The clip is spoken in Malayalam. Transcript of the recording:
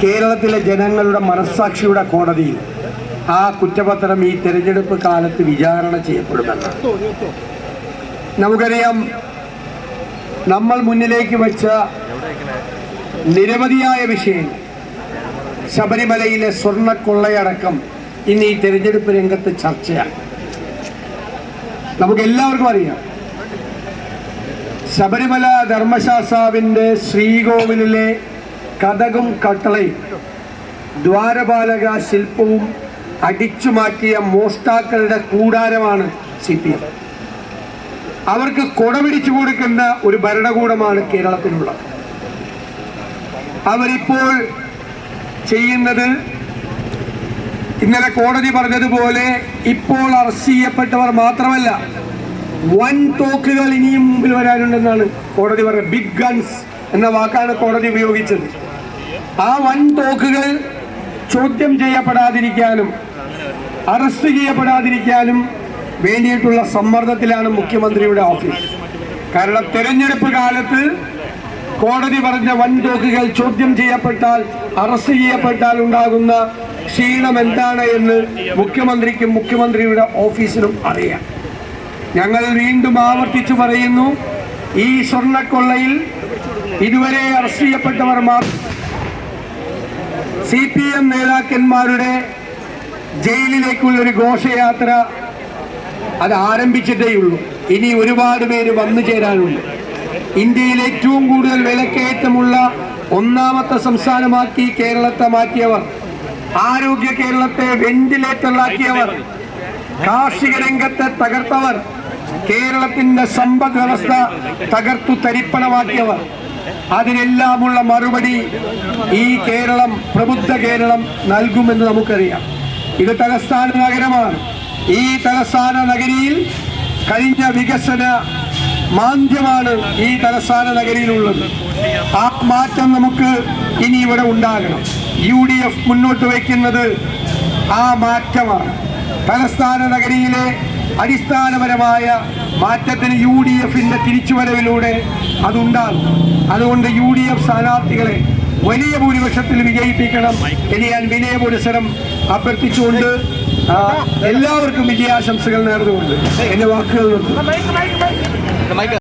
കേരളത്തിലെ ജനങ്ങളുടെ മനസ്സാക്ഷിയുടെ കോടതിയിൽ ആ കുറ്റപത്രം ഈ തെരഞ്ഞെടുപ്പ് കാലത്ത് വിചാരണ ചെയ്യപ്പെടുമെന്നാണ്. നമുക്കറിയാം, നമ്മൾ മുന്നിലേക്ക് വെച്ച നിരവധിയായ വിഷയങ്ങൾ, ശബരിമലയിലെ സ്വർണ്ണക്കൊള്ളയടക്കം ഇന്ന് ഈ തെരഞ്ഞെടുപ്പ് രംഗത്ത് ചർച്ചയാണ്. നമുക്കെല്ലാവർക്കും അറിയാം, ശബരിമല ധർമ്മശാസ്താവിൻ്റെ ശ്രീകോവിലിലെ കതകും കട്ടളയും ദ്വാരപാലക ശില്പവും അടിച്ചു മാറ്റിയ മോഷ്ടാക്കളുടെ കൂടാരമാണ് CPM. അവർക്ക് കൊടപിടിച്ചു കൊടുക്കുന്ന ഒരു ഭരണകൂടമാണ് കേരളത്തിലുള്ളത്. അവരിപ്പോൾ ചെയ്യുന്നത്, ഇന്നലെ കോടതി പറഞ്ഞതുപോലെ, ഇപ്പോൾ അറസ്റ്റ് ചെയ്യപ്പെട്ടവർ മാത്രമല്ല, വൻ തോക്കുകൾ ഇനിയും മുമ്പിൽ വരാനുണ്ടെന്നാണ് കോടതി പറയുന്നത്. ബിഗ് ഗൺസ് എന്ന വാക്കാണ് കോടതി ഉപയോഗിച്ചത്. ആ വൻ തോക്കുകൾ ചോദ്യം ചെയ്യപ്പെടാതിരിക്കാനും അറസ്റ്റ് ചെയ്യപ്പെടാതിരിക്കാനും വേണ്ടിയിട്ടുള്ള സമ്മർദ്ദത്തിലാണ് മുഖ്യമന്ത്രിയുടെ ഓഫീസ്. കാരണം തെരഞ്ഞെടുപ്പ് കാലത്ത് കോടതി പറഞ്ഞ വൻതോക്കുകൾ ചോദ്യം ചെയ്യപ്പെട്ടാൽ, അറസ്റ്റ് ചെയ്യപ്പെട്ടാൽ ഉണ്ടാകുന്ന ക്ഷീണം എന്താണ് എന്ന് മുഖ്യമന്ത്രിക്കും മുഖ്യമന്ത്രിയുടെ ഓഫീസിനും അറിയാം. ഞങ്ങൾ വീണ്ടും ആവർത്തിച്ചു പറയുന്നു, ഈ സ്വർണ്ണക്കൊള്ളയിൽ ഇതുവരെ അറസ്റ്റ് ചെയ്യപ്പെട്ടവർ മാത്രം CPM നേതാക്കന്മാരുടെ ജയിലിലേക്കുള്ളൊരു ഘോഷയാത്ര അത് ആരംഭിച്ചിട്ടേയുള്ളൂ. ഇനി ഒരുപാട് പേര് വന്നു ചേരാനുണ്ട്. ഇന്ത്യയിൽ ഏറ്റവും കൂടുതൽ വിലക്കയറ്റമുള്ള ഒന്നാമത്തെ സംസ്ഥാനമാക്കി കേരളത്തെ മാറ്റിയവർ, ആരോഗ്യ കേരളത്തെ വെന്റിലേറ്ററിലാക്കിയവർ, കാർഷിക രംഗത്തെ തകർത്തവർ, കേരളത്തിന്റെ സമ്പദ് വ്യവസ്ഥ തകർത്തു തരിപ്പണമാക്കിയവർ, അതിനെല്ലാമുള്ള മറുപടി ഈ കേരളം, പ്രബുദ്ധ കേരളം നൽകുമെന്ന് നമുക്കറിയാം. ഇത് തലസ്ഥാന നഗരമാണ്. ഈ തലസ്ഥാന നഗരിയിൽ കഴിഞ്ഞ വികസന മാന്ദ്യമാണ് ഈ തലസ്ഥാന നഗരിയിലുള്ളത്. ആ മാറ്റം നമുക്ക് ഇനി ഇവിടെ ഉണ്ടാകണം. UDF മുന്നോട്ട് വയ്ക്കുന്നത് ആ മാറ്റമാണ്. തലസ്ഥാന നഗരിയിലെ അടിസ്ഥാനപരമായ മാറ്റത്തിന് UDFന്റെ തിരിച്ചുവരവിലൂടെ അതുണ്ടാകും. അതുകൊണ്ട് UDF സ്ഥാനാർത്ഥികളെ വലിയ ഭൂരിപക്ഷത്തിൽ വിജയിപ്പിക്കണം എന്ന് ഞാൻ വിനയപുരസരം അഭ്യർത്ഥിച്ചുകൊണ്ട് എല്ലാവർക്കും വിജയാശംസകൾ നേർന്നുകൊണ്ട് എന്റെ വാക്കുകൾ നിർത്തുന്നു.